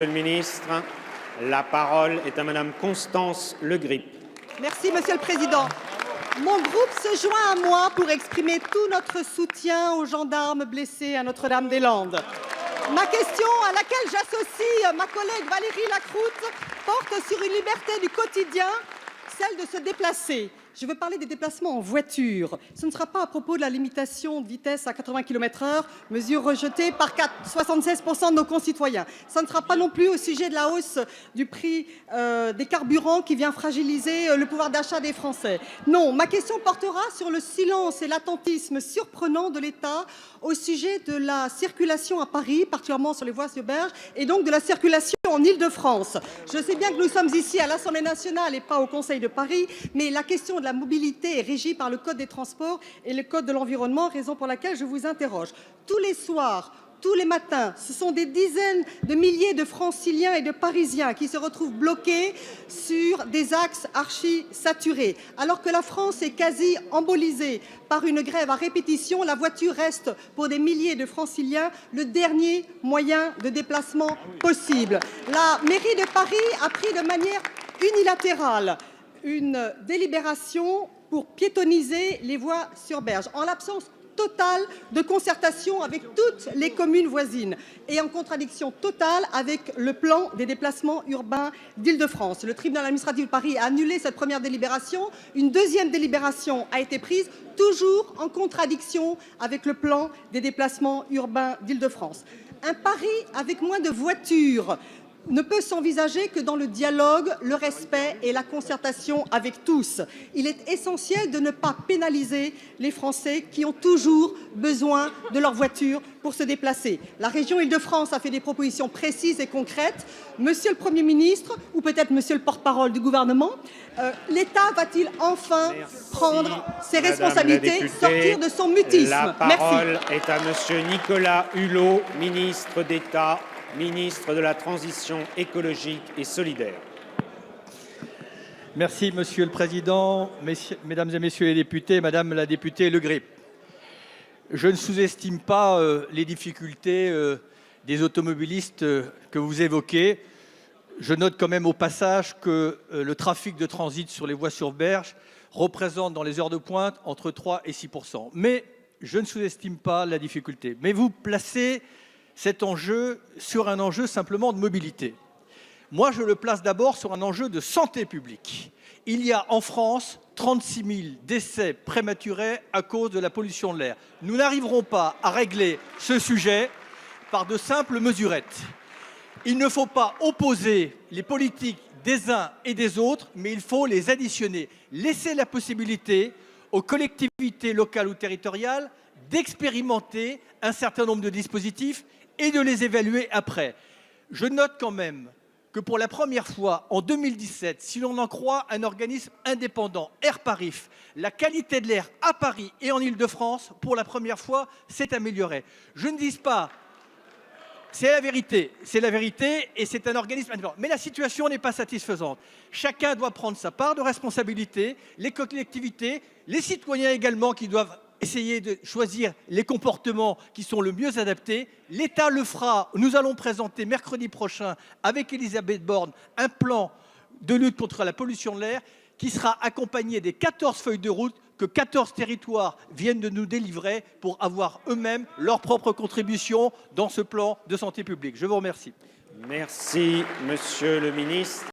Monsieur le ministre, la parole est à Madame Constance Le Grip. Merci, Monsieur le Président. Mon groupe se joint à moi pour exprimer tout notre soutien aux gendarmes blessés à Notre-Dame-des-Landes. Ma question, à laquelle j'associe ma collègue Valérie Lacroute, porte sur une liberté du quotidien, celle de se déplacer. Je veux parler des déplacements en voiture. Ce ne sera pas à propos de la limitation de vitesse à 80 km/h, mesure rejetée par 76% de nos concitoyens. Ce ne sera pas non plus au sujet de la hausse du prix des carburants qui vient fragiliser le pouvoir d'achat des Français. Non, ma question portera sur le silence et l'attentisme surprenant de l'État au sujet de la circulation à Paris, particulièrement sur les voies urbaines, et donc de la circulation en Île-de-France. Je sais bien que nous sommes ici à l'Assemblée nationale et pas au Conseil de Paris, mais la question de la mobilité est régie par le Code des transports et le Code de l'environnement, raison pour laquelle je vous interroge. Tous les soirs, tous les matins, ce sont des dizaines de milliers de Franciliens et de Parisiens qui se retrouvent bloqués sur des axes archi-saturés. Alors que la France est quasi embolisée par une grève à répétition, la voiture reste pour des milliers de Franciliens le dernier moyen de déplacement possible. La mairie de Paris a pris de manière unilatérale une délibération pour piétonniser les voies sur berge, en l'absence totale de concertation avec toutes les communes voisines et en contradiction totale avec le plan des déplacements urbains d'Île-de-France. Le tribunal administratif de Paris a annulé cette première délibération. Une deuxième délibération a été prise, toujours en contradiction avec le plan des déplacements urbains d'Île-de-France. Un Paris avec moins de voitures ne peut s'envisager que dans le dialogue, le respect et la concertation avec tous. Il est essentiel de ne pas pénaliser les Français qui ont toujours besoin de leur voiture pour se déplacer. La région Île-de-France a fait des propositions précises et concrètes. Monsieur le Premier ministre, ou peut-être Monsieur le porte-parole du gouvernement, l'État va-t-il enfin prendre ses responsabilités, sortir de son mutisme? La parole est à Monsieur Nicolas Hulot, ministre d'État, ministre de la Transition écologique et solidaire. Merci, Monsieur le Président, Mesdames et Messieurs les députés, Madame la députée Le Grip. Je ne sous-estime pas les difficultés des automobilistes que vous évoquez. Je note quand même au passage que le trafic de transit sur les voies sur berge représente dans les heures de pointe entre 3 et 6%. Mais je ne sous-estime pas la difficulté. Mais vous placez cet enjeu sur un enjeu simplement de mobilité. Moi, je le place d'abord sur un enjeu de santé publique. Il y a en France 36 000 décès prématurés à cause de la pollution de l'air. Nous n'arriverons pas à régler ce sujet par de simples mesurettes. Il ne faut pas opposer les politiques des uns et des autres, mais il faut les additionner. Laisser la possibilité aux collectivités locales ou territoriales d'expérimenter un certain nombre de dispositifs et de les évaluer après. Je note quand même que pour la première fois en 2017, si l'on en croit un organisme indépendant, Airparif, la qualité de l'air à Paris et en Île-de-France, pour la première fois, s'est améliorée. Je ne dis pas, c'est la vérité et c'est un organisme indépendant. Mais la situation n'est pas satisfaisante. Chacun doit prendre sa part de responsabilité, les collectivités, les citoyens également qui doivent essayer de choisir les comportements qui sont le mieux adaptés. L'État le fera. Nous allons présenter mercredi prochain avec Elisabeth Borne un plan de lutte contre la pollution de l'air qui sera accompagné des 14 feuilles de route que 14 territoires viennent de nous délivrer pour avoir eux-mêmes leur propre contribution dans ce plan de santé publique. Je vous remercie. Merci, Monsieur le ministre.